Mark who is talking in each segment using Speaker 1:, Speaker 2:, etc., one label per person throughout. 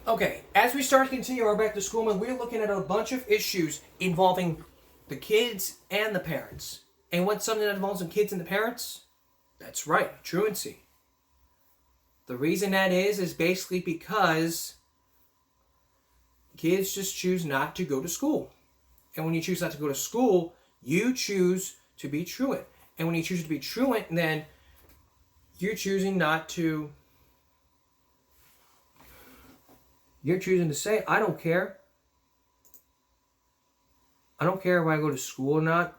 Speaker 1: Okay, as we start to continue our back to school month, we're looking at a bunch of issues involving the kids and the parents. And what's something that involves the kids and the parents? That's right, truancy. The reason that is basically because kids just choose not to go to school. And when you choose not to go to school, you choose to be truant. And when you choose to be truant, then you're choosing not to. You're choosing to say, I don't care. I don't care if I go to school or not.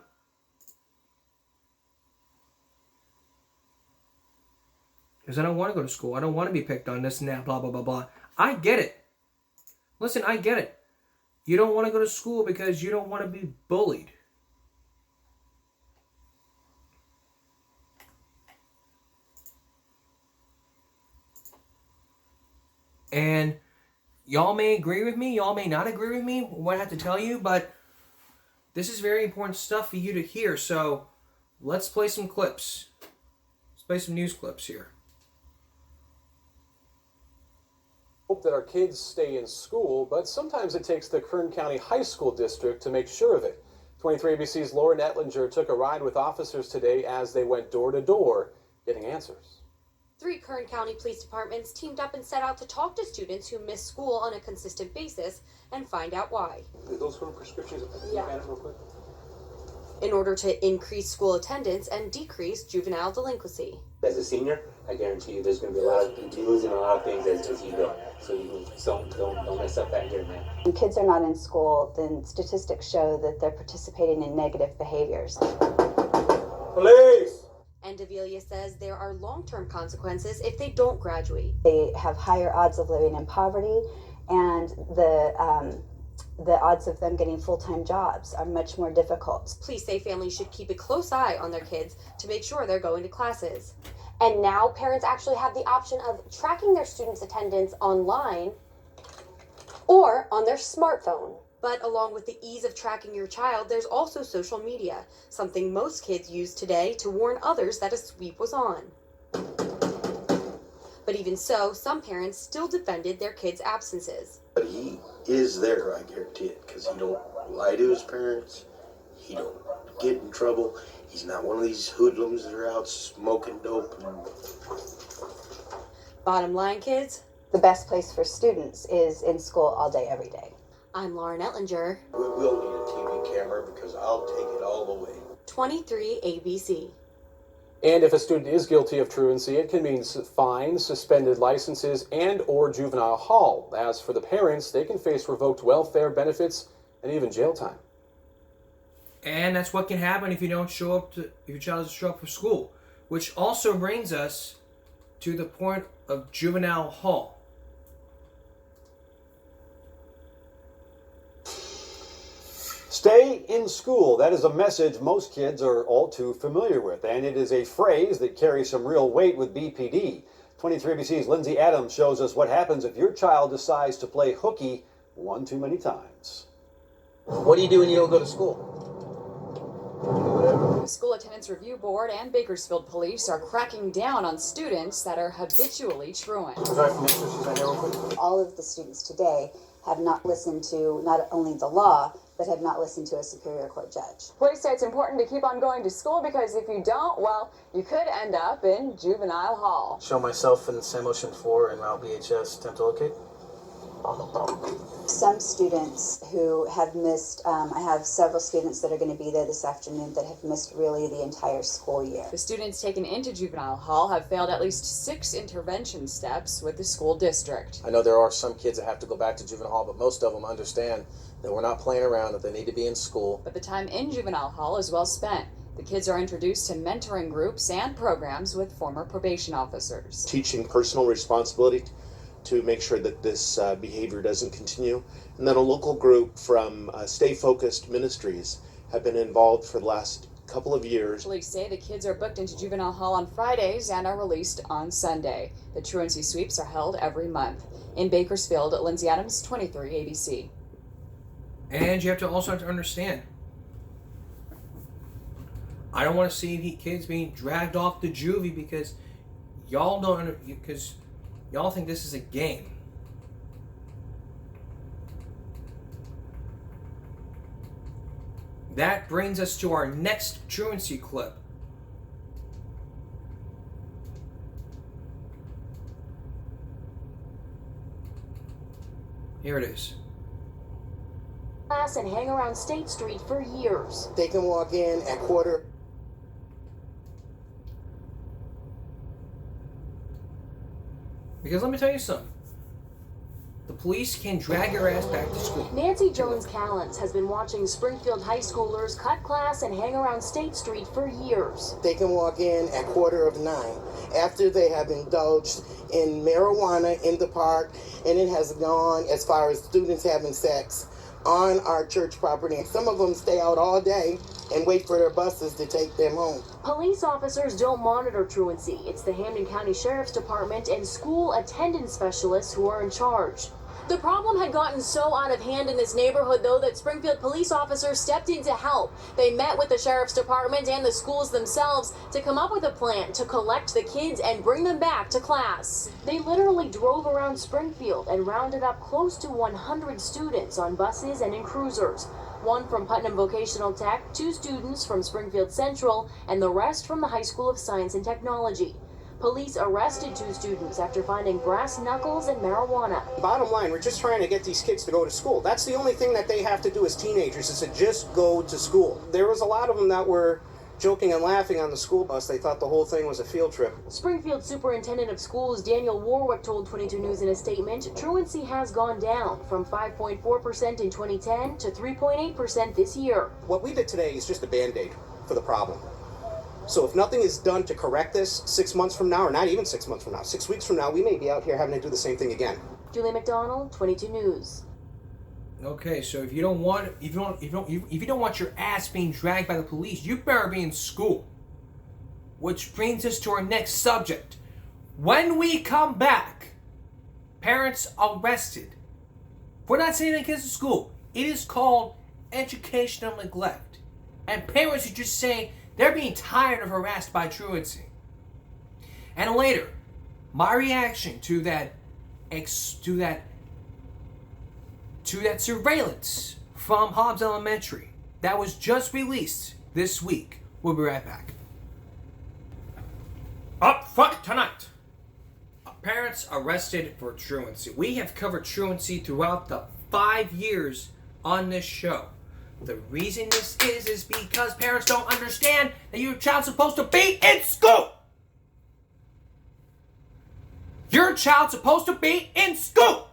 Speaker 1: Because I don't want to go to school. I don't want to be picked on this and that, blah, blah, blah, blah. I get it. Listen, I get it. You don't want to go to school because you don't want to be bullied. And y'all may agree with me, y'all may not agree with me, what I have to tell you, but this is very important stuff for you to hear. So let's play some clips. Let's play some news clips here.
Speaker 2: Hope that our kids stay in school, but sometimes it takes the Kern County High School District to make sure of it. 23 ABC's Lauren Etlinger took a ride with officers today as they went door to door getting answers.
Speaker 3: 3 Kern County police departments teamed up and set out to talk to students who miss school on a consistent basis and find out why.
Speaker 2: Those were prescriptions.
Speaker 3: Yeah.
Speaker 2: Real quick.
Speaker 3: In order to increase school attendance and decrease juvenile delinquency.
Speaker 4: As a senior, I guarantee you there's going to be a lot of, you're losing a lot of things as you go. So you don't mess up that here, man.
Speaker 5: When kids are not in school, then statistics show that they're participating in negative behaviors.
Speaker 2: Police!
Speaker 3: And Davila says there are long-term consequences if they don't graduate.
Speaker 5: They have higher odds of living in poverty, and the odds of them getting full-time jobs are much more difficult.
Speaker 3: Police say families should keep a close eye on their kids to make sure they're going to classes.
Speaker 6: And now parents actually have the option of tracking their students' attendance online or on their smartphone.
Speaker 3: But along with the ease of tracking your child, there's also social media, something most kids use today to warn others that a sweep was on. But even so, some parents still defended their kids' absences.
Speaker 7: But he is there, I guarantee it, because he don't lie to his parents, he don't get in trouble, he's not one of these hoodlums that are out smoking dope.
Speaker 3: Bottom line, kids,
Speaker 5: The best place for students is in school all day, every day.
Speaker 3: I'm Lauren Etlinger.
Speaker 7: We will need a TV camera because I'll take it all the way.
Speaker 3: 23 ABC.
Speaker 2: And if a student is guilty of truancy, it can mean fines, suspended licenses, and or juvenile hall. As for the parents, they can face revoked welfare benefits and even jail time.
Speaker 1: And that's what can happen if you don't show up if your child doesn't show up for school. Which also brings us to the point of juvenile hall.
Speaker 8: Stay in school. That is a message most kids are all too familiar with, and it is a phrase that carries some real weight with BPD. 23ABC's Lindsay Adams shows us what happens if your child decides to play hooky one too many times.
Speaker 4: What do you do when you don't go to school?
Speaker 9: The School Attendance Review Board and Bakersfield Police are cracking down on students that are habitually truant.
Speaker 5: All of the students today have not listened to not only the law, but have not listened to a Superior Court judge.
Speaker 9: Police say it's important to keep on going to school because if you don't, well, you could end up in juvenile hall.
Speaker 4: Show myself in Sam Ocean 4 and Route BHS, attempt to locate.
Speaker 5: Some students who have missed, I have several students that are going to be there this afternoon that have missed really the entire school year.
Speaker 9: The students taken into juvenile hall have failed at least 6 intervention steps with the school district.
Speaker 4: I know there are some kids that have to go back to juvenile hall, but most of them understand that we're not playing around, that they need to be in school.
Speaker 9: But the time in juvenile hall is well spent. The kids are introduced to mentoring groups and programs with former probation officers.
Speaker 10: Teaching personal responsibility to make sure that this behavior doesn't continue. And then a local group from Stay Focused Ministries have been involved for the last couple of years.
Speaker 9: Police say the kids are booked into juvenile hall on Fridays and are released on Sunday. The truancy sweeps are held every month. In Bakersfield, Lindsay Adams, 23 ABC.
Speaker 1: And you have to also have to understand, I don't want to see kids being dragged off to juvie because y'all don't, because y'all think this is a game. That brings us to our next truancy clip. Here it is.
Speaker 6: Class and hang around State Street for years.
Speaker 11: They can walk in at quarter.
Speaker 1: Because let me tell you something. The police can drag your ass back to school.
Speaker 6: Nancy Jones-Callens has been watching Springfield high schoolers cut class and hang around State Street for years.
Speaker 11: They can walk in at 8:45 after they have indulged in marijuana in the park, and it has gone as far as students having sex on our church property. Some of them stay out all day and wait for their buses to take them home.
Speaker 6: Police officers don't monitor truancy. It's the Hampden County Sheriff's Department and school attendance specialists who are in charge. The problem had gotten so out of hand in this neighborhood, though, that Springfield police officers stepped in to help. They met with the Sheriff's Department and the schools themselves to come up with a plan to collect the kids and bring them back to class. They literally drove around Springfield and rounded up close to 100 students on buses and in cruisers. One from Putnam Vocational Tech, 2 students from Springfield Central, and the rest from the High School of Science and Technology. Police arrested 2 students after finding brass knuckles and marijuana.
Speaker 12: Bottom line, we're just trying to get these kids to go to school. That's the only thing that they have to do as teenagers, is to just go to school. There was a lot of them that were joking and laughing on the school bus. They thought the whole thing was a field trip.
Speaker 6: Springfield Superintendent of Schools Daniel Warwick told 22 News in a statement, truancy has gone down from 5.4% in 2010 to 3.8% this year.
Speaker 12: What we did today is just a Band-Aid for the problem. So if nothing is done to correct this 6 months from now, or not even 6 months from now, 6 weeks from now, we may be out here having to do the same thing again.
Speaker 6: Julie McDonald, 22 News.
Speaker 1: Okay, so if you don't want your ass being dragged by the police, you better be in school. Which brings us to our next subject. When we come back, parents arrested for not sending their kids to school. It is called educational neglect. And parents are just saying they're being tired of harassed by truancy. And later, my reaction to that surveillance from Hobbs Elementary that was just released this week. We'll be right back. Up front tonight, parents arrested for truancy. We have covered truancy throughout the 5 years on this show. The reason this is because parents don't understand that your child's supposed to be in school. Your child's supposed to be in school.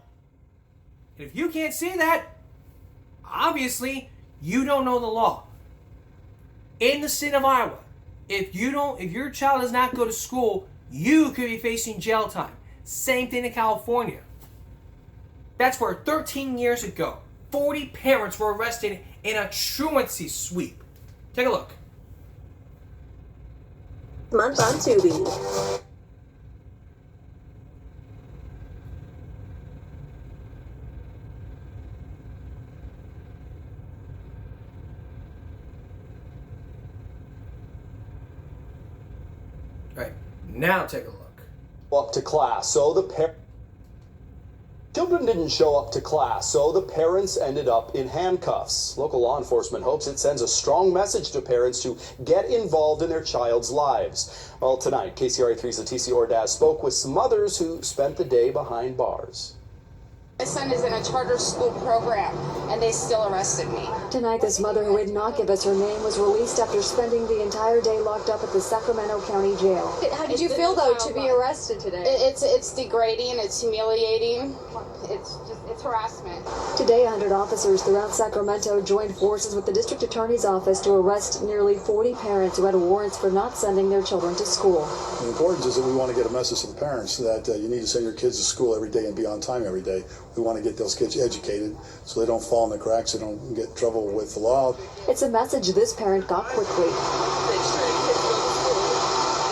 Speaker 1: And if you can't see that, obviously you don't know the law. In the state of Iowa, if your child does not go to school, you could be facing jail time. Same thing in California. That's where 13 years ago, 40 parents were arrested in a truancy sweep. Take a look.
Speaker 13: Month on Tubi.
Speaker 1: Right, now take a look.
Speaker 8: Up to class, so children didn't show up to class, so the parents ended up in handcuffs. Local law enforcement hopes it sends a strong message to parents to get involved in their child's lives. Well, tonight, KCRA 3's Leticia Ordaz spoke with some mothers who spent the day behind bars.
Speaker 14: My son is in a charter school program, and they still arrested me.
Speaker 9: Tonight, this mother who would not give us her name was released after spending the entire day locked up at the Sacramento County Jail.
Speaker 14: How did you feel, though, to be arrested today? It's degrading, it's humiliating, it's harassment.
Speaker 9: Today, 100 officers throughout Sacramento joined forces with the district attorney's office to arrest nearly 40 parents who had warrants for not sending their children to school.
Speaker 15: The importance is that we want to get a message to the parents that you need to send your kids to school every day and be on time every day. We want to get those kids educated so they don't fall in the cracks, they don't get in trouble with the law.
Speaker 9: It's a message this parent got quickly.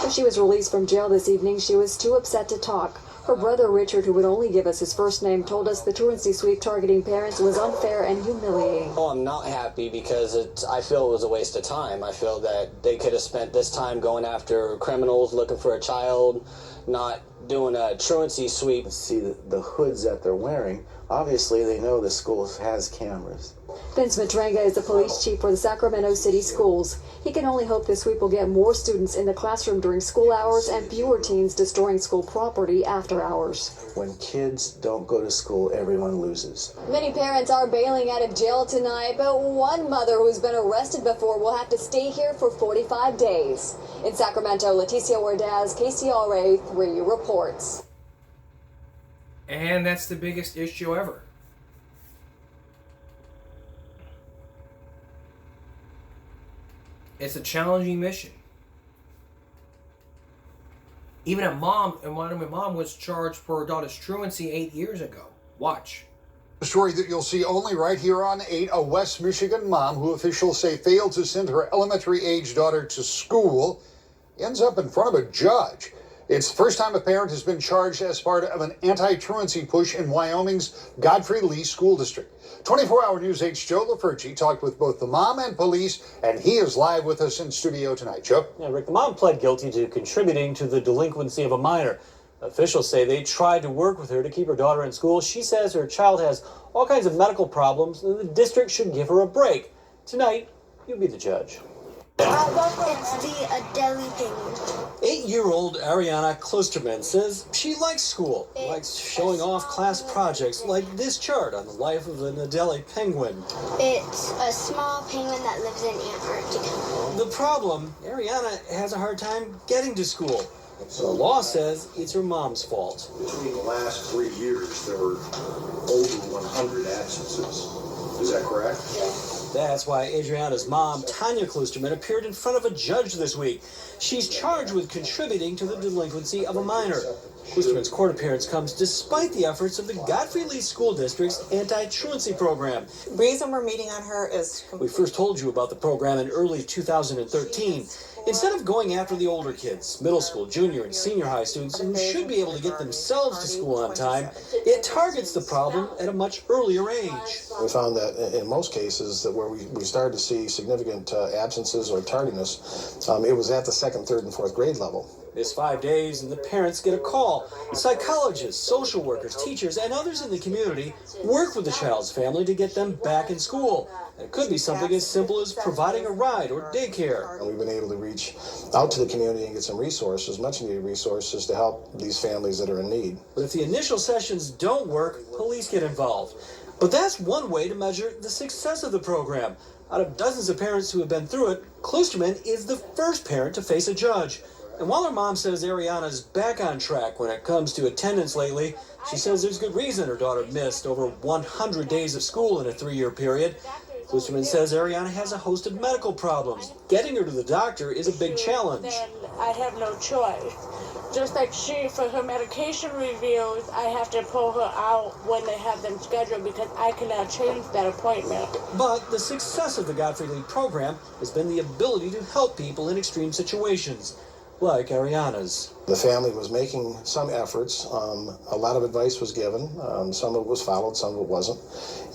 Speaker 9: When she was released from jail this evening, she was too upset to talk. Her brother Richard, who would only give us his first name, told us the truancy sweep targeting parents was unfair and humiliating.
Speaker 16: Oh, I'm not happy because I feel it was a waste of time. I feel that they could have spent this time going after criminals, looking for a child, not doing a truancy sweep.
Speaker 10: See the hoods that they're wearing. Obviously, they know the school has cameras.
Speaker 17: Vince Matranga is the police chief for the Sacramento City Schools. He can only hope this sweep will get more students in the classroom during school hours and fewer teens destroying school property after hours.
Speaker 10: When kids don't go to school, everyone loses.
Speaker 17: Many parents are bailing out of jail tonight, but one mother who's been arrested before will have to stay here for 45 days. In Sacramento, Leticia Ordaz, KCRA 3 reports.
Speaker 1: And that's the biggest issue ever. It's a challenging mission. Even a mom, and one of my mom was charged for her daughter's truancy 8 years ago. Watch.
Speaker 18: A story that you'll see only right here on 8, a West Michigan mom who officials say failed to send her elementary-age daughter to school ends up in front of a judge. It's the first time a parent has been charged as part of an anti-truancy push in Wyoming's Godfrey Lee School District. 24-hour News 8's Joe LaFurci talked with both the mom and police, and he is live with us in studio tonight. Joe?
Speaker 19: Yeah, Rick, the mom pled guilty to contributing to the delinquency of a minor. Officials say they tried to work with her to keep her daughter in school. She says her child has all kinds of medical problems, and the district should give her a break. Tonight, you'll be the judge.
Speaker 20: It's the deli thing.
Speaker 19: 8-year-old Ariana Klosterman says she likes school, likes showing off class projects like this chart on the life of an Adelie penguin.
Speaker 20: It's a small penguin that lives in Antarctica.
Speaker 19: The problem, Ariana has a hard time getting to school. The law says it's her mom's fault.
Speaker 7: Between the last 3 years, there were over 100 absences. Is that correct?
Speaker 19: That's why Adriana's mom, Tanya Klosterman, appeared in front of a judge this week. She's charged with contributing to the delinquency of a minor. Klosterman's court appearance comes despite the efforts of the Godfrey Lee School District's anti-truancy program.
Speaker 21: The reason we're meeting on her is...
Speaker 19: We first told you about the program in early 2013. Instead of going after the older kids, middle school, junior, and senior high students who should be able to get themselves to school on time, it targets the problem at a much earlier age.
Speaker 22: We found that in most cases that where we started to see significant absences or tardiness, it was at the 2nd, 3rd, and 4th grade level.
Speaker 19: Miss 5 days and the parents get a call. Psychologists, social workers, teachers, and others in the community work with the child's family to get them back in school. It could be something as simple as providing a ride or daycare.
Speaker 22: We've been able to reach out to the community and get some resources, much needed resources, to help these families that are in need.
Speaker 19: But if the initial sessions don't work, police get involved. But that's one way to measure the success of the program. Out of dozens of parents who have been through it, Klosterman is the first parent to face a judge. And while her mom says Ariana's back on track when it comes to attendance lately, she says there's good reason her daughter missed over 100 days of school in a 3-year period. Klosterman says Ariana has a host of medical problems. Getting her to the doctor is a big challenge.
Speaker 23: Then I have no choice. Just like for her medication reviews, I have to pull her out when they have them scheduled because I cannot change that appointment.
Speaker 19: But the success of the Godfrey Lee program has been the ability to help people in extreme situations, like Ariana's.
Speaker 22: The family was making some efforts. A lot of advice was given. Some of it was followed, some of it wasn't.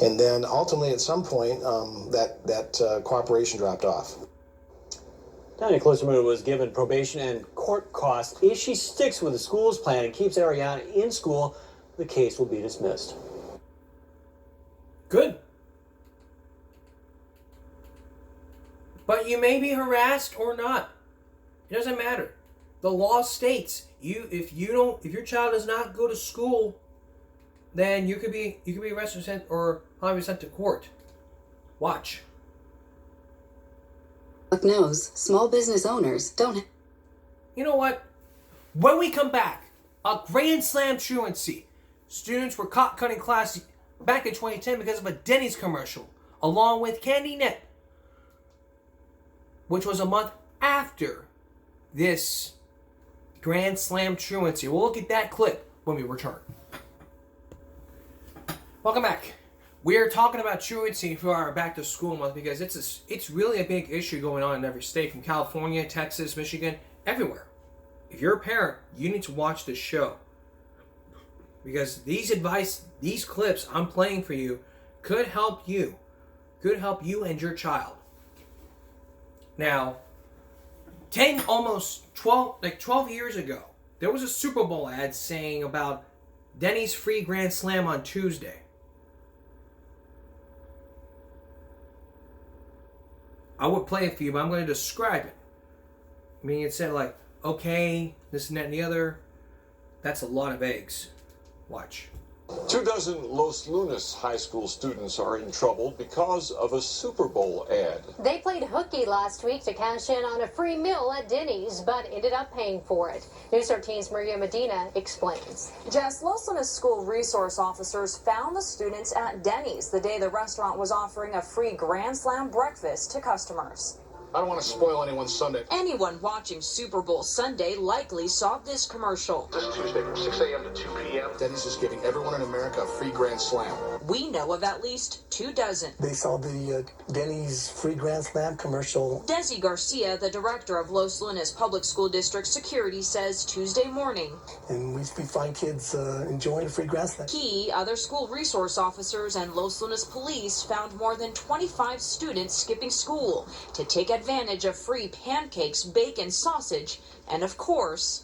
Speaker 22: And then ultimately at some point, that cooperation dropped off.
Speaker 19: Tanya Klosterman was given probation and court costs. If she sticks with the school's plan and keeps Ariana in school, the case will be dismissed.
Speaker 1: Good. But you may be harassed or not. It doesn't matter. The law states if your child does not go to school, then you could be arrested or probably sent to court. Watch.
Speaker 24: Knows small business owners don't.
Speaker 1: You know what? When we come back, a grand slam truancy. Students were caught cutting class back in 2010 because of a Denny's commercial, along with Candy Net, which was a month after this grand slam truancy. We'll look at that clip when we return. Welcome back. We are talking about truancy for our back to school month because it's really a big issue going on in every state, from California, Texas, Michigan, everywhere. If you're a parent, you need to watch this show because these clips I'm playing for you could help you and your child. Now, 12 years ago, There was a Super Bowl ad saying about Denny's free Grand Slam on Tuesday. I would play it for you, but I'm going to describe it. I mean, it said like, okay, this and that and the other. That's a lot of eggs. Watch.
Speaker 2: 24 Los Lunas high school students are in trouble because of a Super Bowl ad.
Speaker 3: They played hooky last week to cash in on a free meal at Denny's, but ended up paying for it. News 13's Maria Medina explains.
Speaker 4: Jess, Los Lunas school resource officers found the students at Denny's the day the restaurant was offering a free Grand Slam breakfast to customers.
Speaker 5: I don't want to spoil anyone's Sunday.
Speaker 4: Anyone watching Super Bowl Sunday likely saw this commercial.
Speaker 5: This Tuesday from 6 a.m. to 2 p.m. Denny's is giving everyone in America a free Grand Slam.
Speaker 4: We know of at least 24.
Speaker 25: They saw the Denny's free Grand Slam commercial.
Speaker 4: Desi Garcia, the director of Los Lunas Public School District Security, says Tuesday morning.
Speaker 25: And we find kids enjoying a free Grand Slam.
Speaker 4: He, other school resource officers, and Los Lunas police found more than 25 students skipping school to take advantage of free pancakes, bacon, sausage, and of course,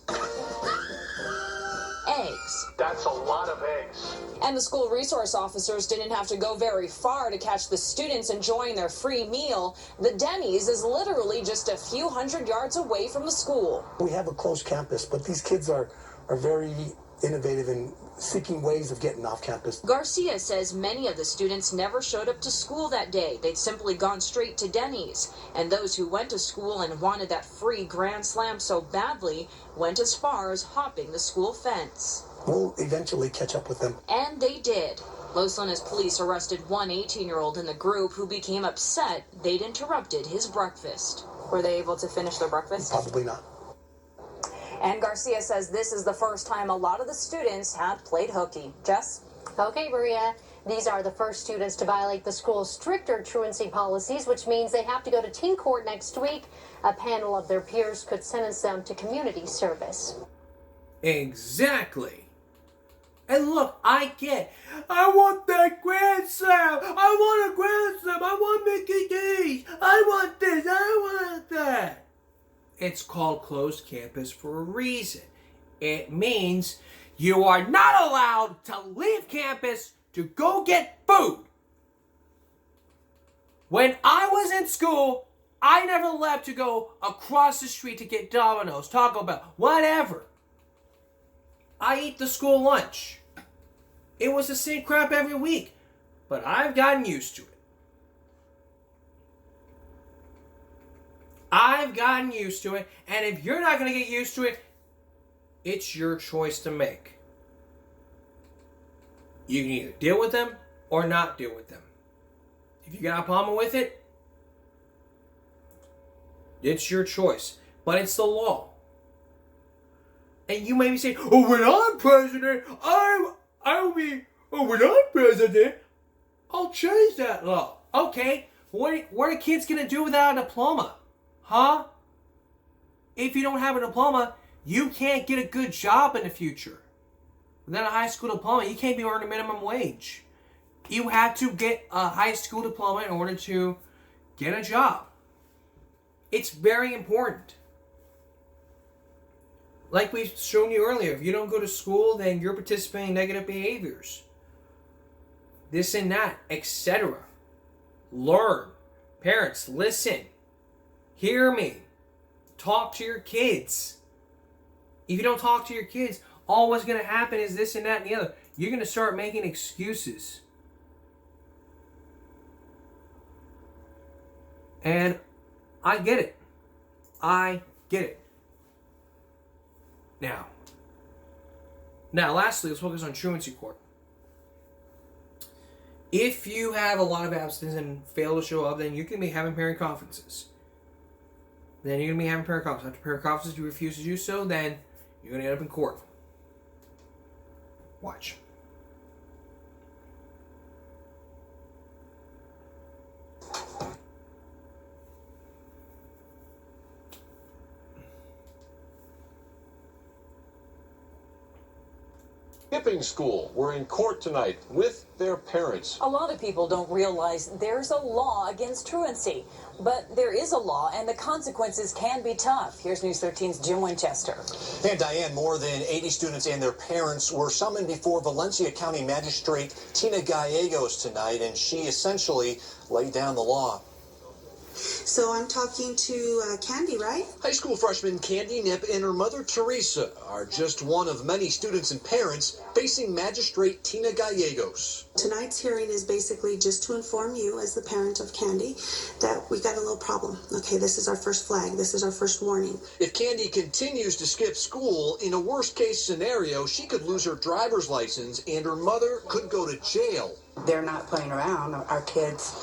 Speaker 4: eggs.
Speaker 5: That's a lot of eggs.
Speaker 4: And the school resource officers didn't have to go very far to catch the students enjoying their free meal. The Denny's is literally just a few hundred yards away from the school.
Speaker 25: We have a close campus, but these kids are very innovative in seeking ways of getting off campus.
Speaker 4: Garcia says many of the students never showed up to school that day. They'd simply gone straight to Denny's. And those who went to school and wanted that free Grand Slam so badly went as far as hopping the school fence.
Speaker 25: We'll eventually catch up with them.
Speaker 4: And they did. Los Lunas police arrested one 18-year-old in the group who became upset they'd interrupted his breakfast. Were they able to finish their breakfast?
Speaker 25: Probably not.
Speaker 4: And Garcia says this is the first time a lot of the students had played hooky. Jess?
Speaker 3: Okay, Maria. These are the first students to violate the school's stricter truancy policies, which means they have to go to teen court next week. A panel of their peers could sentence them to community service.
Speaker 1: Exactly. And look, I want that Grand Slam. I want a Grand Slam. I want Mickey D's. I want this. I want that. It's called closed campus for a reason. It means you are not allowed to leave campus to go get food. When I was in school, I never left to go across the street to get Domino's, Taco Bell, whatever. I eat the school lunch. It was the same crap every week, but I've gotten used to it. I've gotten used to it, and if you're not going to get used to it, it's your choice to make. You can either deal with them or not deal with them. If you got a problem with it, it's your choice, but it's the law. And you may be saying, "Oh, when I'm president, I'll change that law." Okay, what are kids gonna do without a diploma? Huh? If you don't have a diploma, you can't get a good job in the future. Without a high school diploma, you can't be earning minimum wage. You have to get a high school diploma in order to get a job. It's very important. Like we've shown you earlier, if you don't go to school, then you're participating in negative behaviors. This and that, etc. Learn. Parents, listen. Hear me. Talk to your kids. If you don't talk to your kids, all what's going to happen is this and that and the other. You're going to start making excuses. And I get it. I get it. Now, lastly, let's focus on truancy court. If you have a lot of abstinence and fail to show up, then you can be having parent conferences. After parent conferences, you refuse to do so, then you're going to end up in court. Watch.
Speaker 2: Skipping school were in court tonight with their parents.
Speaker 6: A lot of people don't realize there's a law against truancy, but there is a law and the consequences can be tough. Here's News 13's Jim Winchester.
Speaker 8: And Diane, more than 80 students and their parents were summoned before Valencia County Magistrate Tina Gallegos tonight, and she essentially laid down the law.
Speaker 11: So I'm talking to Candy, right?
Speaker 8: High school freshman Candy Nip and her mother Teresa are just one of many students and parents facing Magistrate Tina Gallegos.
Speaker 11: Tonight's hearing is basically just to inform you, as the parent of Candy, that we got a little problem. Okay, this is our first flag. This is our first warning.
Speaker 8: If Candy continues to skip school, in a worst-case scenario, she could lose her driver's license and her mother could go to jail.
Speaker 12: They're not playing around. Our kids,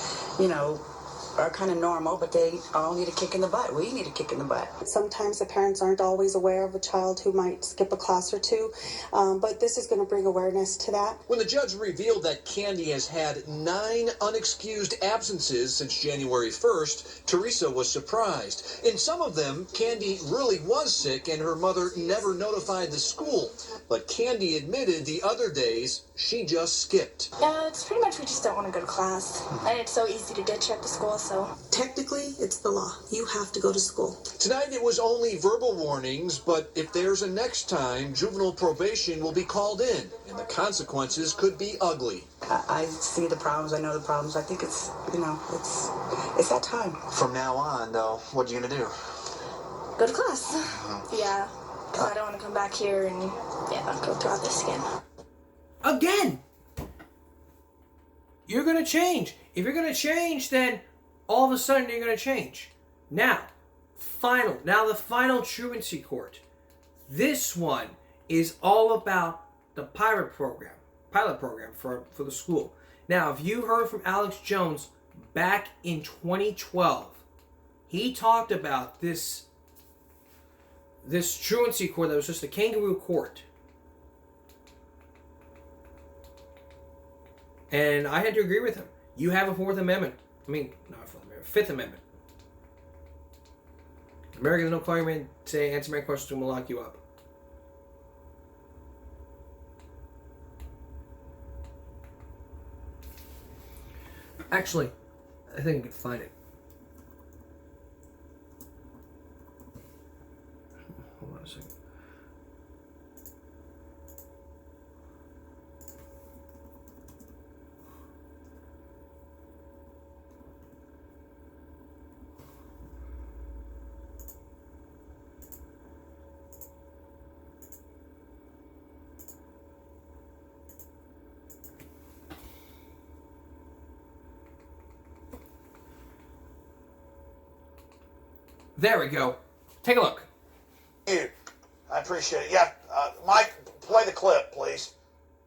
Speaker 12: are kind of normal, but they all need a kick in the butt. We need a kick in the butt.
Speaker 11: Sometimes the parents aren't always aware of a child who might skip a class or two, but this is going to bring awareness to that.
Speaker 8: When the judge revealed that Candy has had 9 unexcused absences since January 1st, Teresa was surprised. In some of them, Candy really was sick and her mother never notified the school. But Candy admitted the other days she just skipped.
Speaker 23: It's pretty much we just don't want to go to class. And it's so easy to ditch at the school, so.
Speaker 11: Technically, it's the law. You have to go to school.
Speaker 8: Tonight it was only verbal warnings, but if there's a next time, juvenile probation will be called in, and the consequences could be ugly.
Speaker 12: I see the problems. I know the problems. I think it's that time.
Speaker 8: From now on, though, what are you going to do?
Speaker 23: Go to class. Yeah, because I don't want to come back here and, go through all this again.
Speaker 1: Again! You're going to change. If you're going to change, then all of a sudden you're going to change. Now the final truancy court. This one is all about the pilot program for the school. Now, if you heard from Alex Jones back in 2012, he talked about this truancy court that was just a kangaroo court. And I had to agree with him. You have a Fourth Amendment. I mean, not a Fourth Amendment, Fifth Amendment. Americans don't call you in, say, answer my questions, and we'll lock you up. Actually, I think I can find it. Hold on a second. There we go. Take a look.
Speaker 13: I appreciate it. Yeah, Mike, play the clip, please.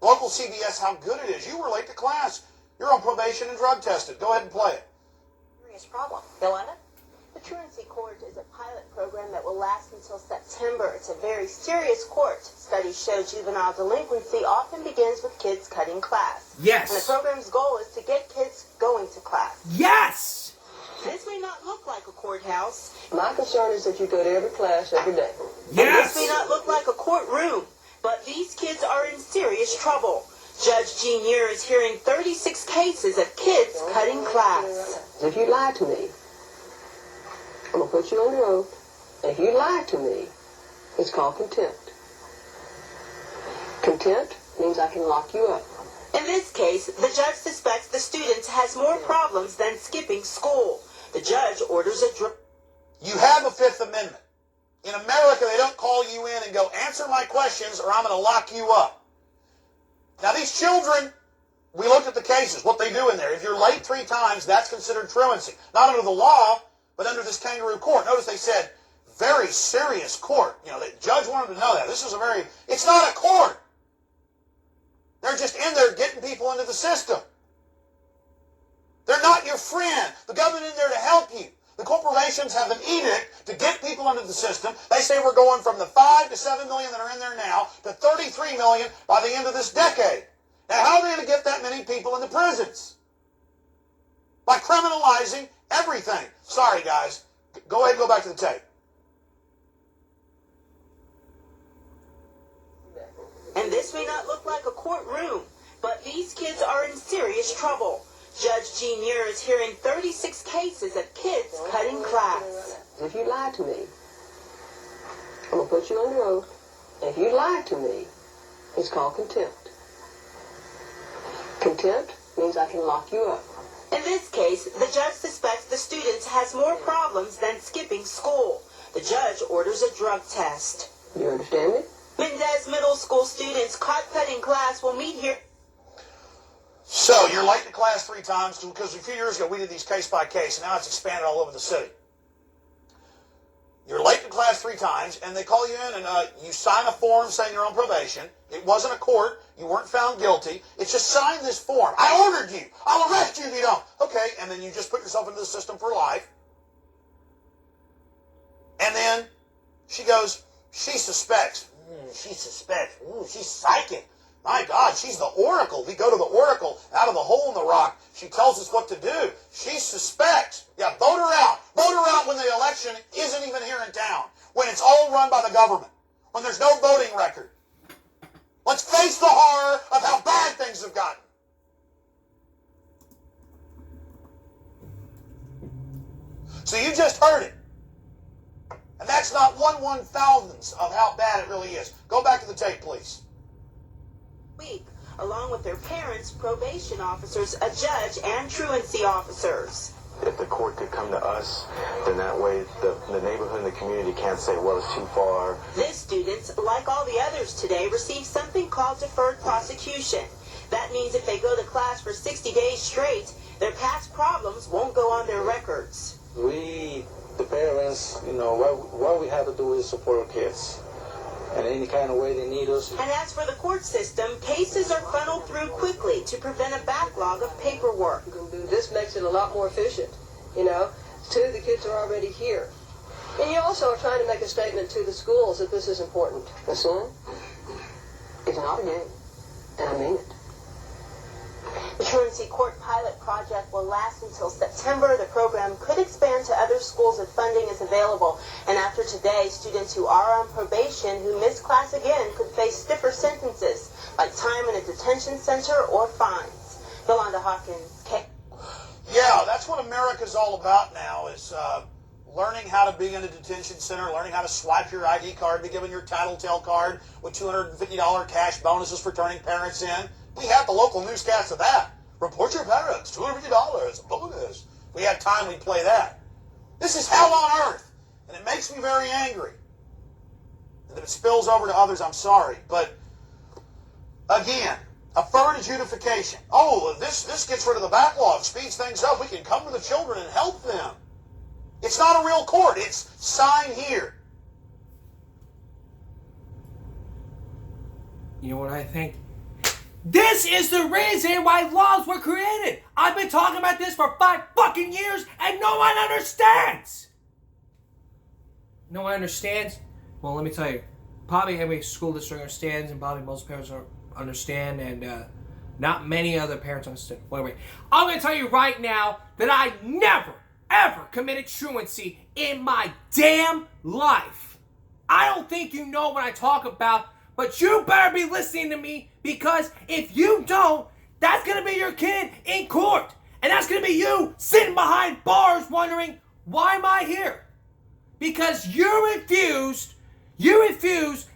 Speaker 13: Local CBS, how good it is. You were late to class. You're on probation and drug tested. Go ahead and play it.
Speaker 26: Serious problem. Yolanda? The Truancy Court is a pilot program that will last until September. It's a very serious court. Studies show juvenile delinquency often begins with kids cutting class.
Speaker 1: Yes.
Speaker 26: And the program's goal is to get kids going to class.
Speaker 1: Yes!
Speaker 26: This may not look like a courthouse.
Speaker 27: My concern is that you go to every class every day.
Speaker 26: Yes! This may not look like a courtroom, but these kids are in serious trouble. Judge Jean Muir is hearing 36 cases of kids cutting class.
Speaker 27: If you lie to me, I'm going to put you on the road. And if you lie to me, it's called contempt. Contempt means I can lock you up.
Speaker 26: In this case, the judge suspects the student has more problems than skipping school. The judge orders a
Speaker 13: You have a Fifth Amendment. In America, they don't call you in and go, answer my questions or I'm going to lock you up. Now, these children, we looked at the cases, what they do in there. If you're late 3 times, that's considered truancy. Not under the law, but under this kangaroo court. Notice they said, very serious court. You know, the judge wanted to know that. It's not a court. They're just in there getting people into the system. They're not your friend. The government in there to help you. The corporations have an edict to get people into the system. They say we're going from the 5 to 7 million that are in there now to 33 million by the end of this decade. Now, how are they going to get that many people into prisons? By criminalizing everything. Sorry, guys. Go ahead and go back to the tape.
Speaker 26: And This may not look like a courtroom, but these kids are in serious trouble. Judge Jean Muir is hearing 36 cases of kids cutting class.
Speaker 27: If you lie to me, I'm going to put you under oath. If you lie to me, it's called contempt. Contempt means I can lock you up.
Speaker 26: In this case, the judge suspects the student has more problems than skipping school. The judge orders a drug test.
Speaker 27: You understand me?
Speaker 26: Mendez Middle School students caught cutting class will meet here.
Speaker 13: So you're late to class 3 times because a few years ago we did these case by case, and now it's expanded all over the city. You're late to class 3 times, and they call you in, and you sign a form saying you're on probation. It wasn't a court. You weren't found guilty. It's just sign this form. I ordered you. I'll arrest you if you don't. Okay, and then you just put yourself into the system for life. And then she goes, she suspects. She suspects. She's psychic. My God, she's the oracle. We go to the oracle out of the hole in the rock. She tells us what to do. She suspects. Yeah, vote her out. Vote her out when the election isn't even here in town. When it's all run by the government. When there's no voting record. Let's face the horror of how bad things have gotten. So you just heard it. And that's not 1/1000th of how bad it really is. Go back to the tape, please.
Speaker 26: Week, along with their parents, probation officers, a judge, and truancy officers.
Speaker 9: If the court could come to us, then that way the neighborhood and the community can't say, well, it's too far.
Speaker 26: This students, like all the others today, receive something called deferred prosecution. That means if they go to class for 60 days straight, their past problems won't go on their records.
Speaker 9: We, the parents, what we have to do is support our kids. And any kind of way they need us.
Speaker 26: And as for the court system, cases are funneled through quickly to prevent a backlog of paperwork.
Speaker 27: This makes it a lot more efficient. Two, the kids are already here. And you also are trying to make a statement to the schools that this is important. Listen, it's not a game, and I mean it.
Speaker 26: The Truancy Court pilot project will last until September. The program could expand to other schools if funding is available. And after today, students who are on probation who miss class again could face stiffer sentences, like time in a detention center or fines. Yolanda Hawkins,
Speaker 13: Yeah, that's what America's all about now, is learning how to be in a detention center, learning how to swipe your ID card, be given your tattletale card with $250 cash bonuses for turning parents in. We had the local newscast of that. Report your parents, $250, bonus. If we had time, we'd play that. This is hell on earth, and it makes me very angry. And if it spills over to others, I'm sorry. But, again, deferred adjudication. Oh, this gets rid of the backlog, speeds things up. We can come to the children and help them. It's not a real court. It's sign here.
Speaker 1: You know what I think? This is the reason why laws were created. I've been talking about this for 5 fucking years and no one understands. No one understands? Well, let me tell you. Probably every school district understands, and probably most parents understand, and not many other parents understand. Wait. I'm going to tell you right now that I never, ever committed truancy in my damn life. I don't think you know what I talk about, but you better be listening to me, because if you don't, that's going to be your kid in court. And that's going to be you sitting behind bars wondering, why am I here? Because you refused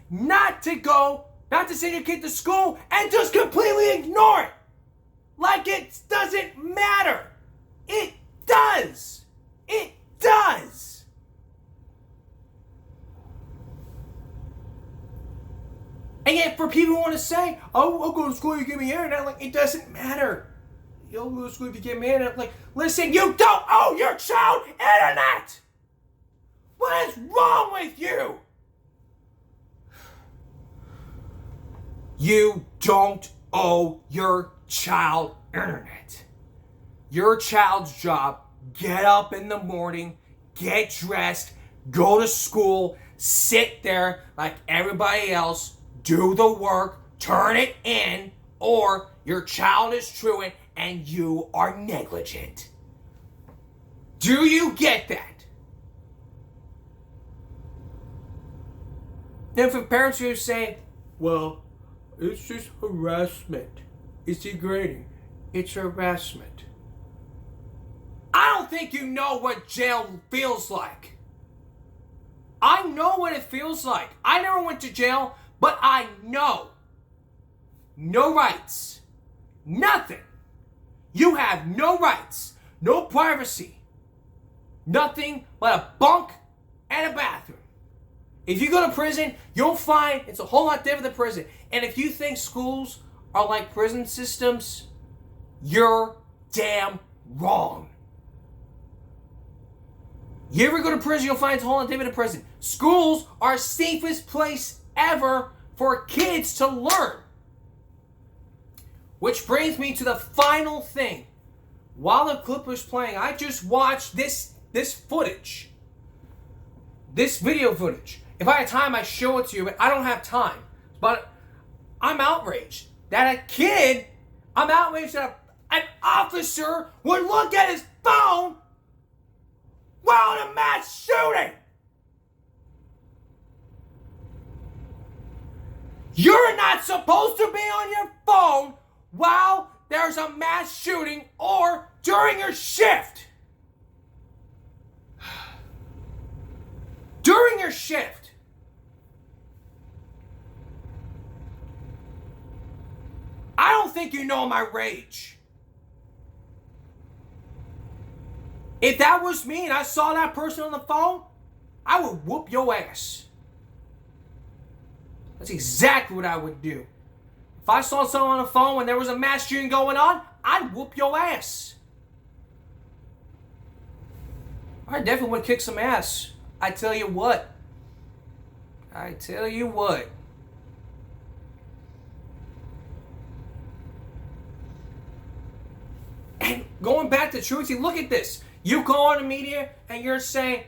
Speaker 1: not to send your kid to school and just completely ignore it. Like it doesn't matter. It does. It does. And yet, for people who want to say, oh, I'll go to school, you give me internet, like, it doesn't matter. You'll go to school if you give me internet. Like, listen, you don't owe your child internet! What is wrong with you? You don't owe your child internet. Your child's job, get up in the morning, get dressed, go to school, sit there like everybody else, do the work, turn it in, or your child is truant and you are negligent. Do you get that? And for parents who are saying, well, it's just harassment. It's degrading. It's harassment. I don't think you know what jail feels like. I know what it feels like. I never went to jail, but I know. No rights. Nothing. You have no rights. No privacy. Nothing but a bunk and a bathroom. If you go to prison, you'll find it's a whole lot different than prison. And if you think schools are like prison systems, you're damn wrong. You ever go to prison, you'll find it's a whole lot different than prison. Schools are the safest place ever for kids to learn. Which brings me to the final thing. While the clip was playing, I just watched this footage. This video footage. If I had time, I'd show it to you, but I don't have time. But I'm outraged that a kid, I'm outraged that an officer would look at his phone while in a mass shooting. You're not supposed to be on your phone while there's a mass shooting or during your shift. During your shift. I don't think you know my rage. If that was me and I saw that person on the phone, I would whoop your ass. That's exactly what I would do. If I saw someone on the phone when there was a mass shooting going on, I'd whoop your ass. I definitely would kick some ass. I tell you what. I tell you what. And going back to Truancy, look at this. You go on the media and you're saying,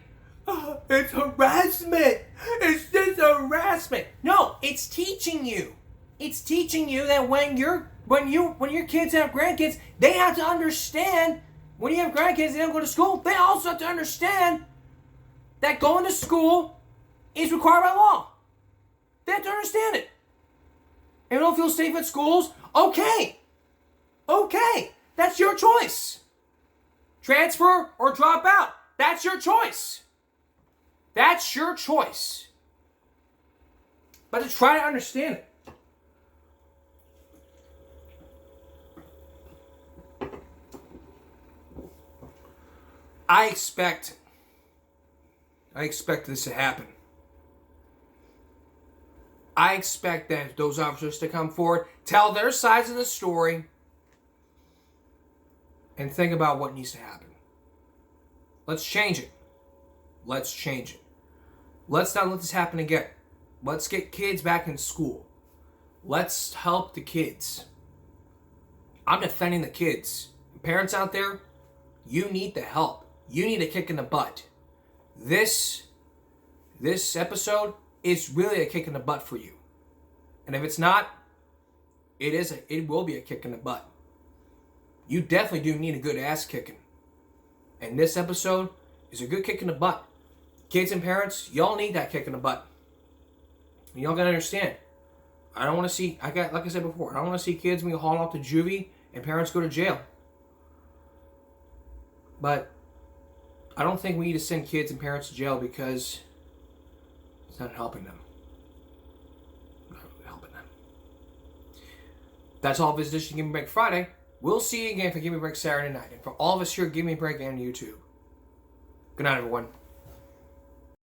Speaker 1: oh, it's harassment. It's just harassment. No, it's teaching you. It's teaching you that when your kids have grandkids, they have to understand. When you have grandkids, they don't go to school. They also have to understand that going to school is required by law. They have to understand it. If you don't feel safe at schools, okay. Okay. That's your choice. Transfer or drop out. That's your choice. That's your choice. But to try to understand it. I expect this to happen. I expect that those officers to come forward, tell their sides of the story, and think about what needs to happen. Let's change it. Let's change it. Let's not let this happen again. Let's get kids back in school. Let's help the kids. I'm defending the kids. Parents out there, you need the help. You need a kick in the butt. This episode is really a kick in the butt for you. And if it's not, it will be a kick in the butt. You definitely do need a good ass kicking. And this episode is a good kick in the butt. Kids and parents, y'all need that kick in the butt. And y'all gotta understand. I don't want to see, like I said before, I don't want to see kids being hauled off to juvie and parents go to jail. But I don't think we need to send kids and parents to jail because it's not helping them. Not really helping them. That's all for this edition of Give Me a Break Friday. We'll see you again for Give Me a Break Saturday night. And for all of us here at Give Me a Break and YouTube, good night, everyone.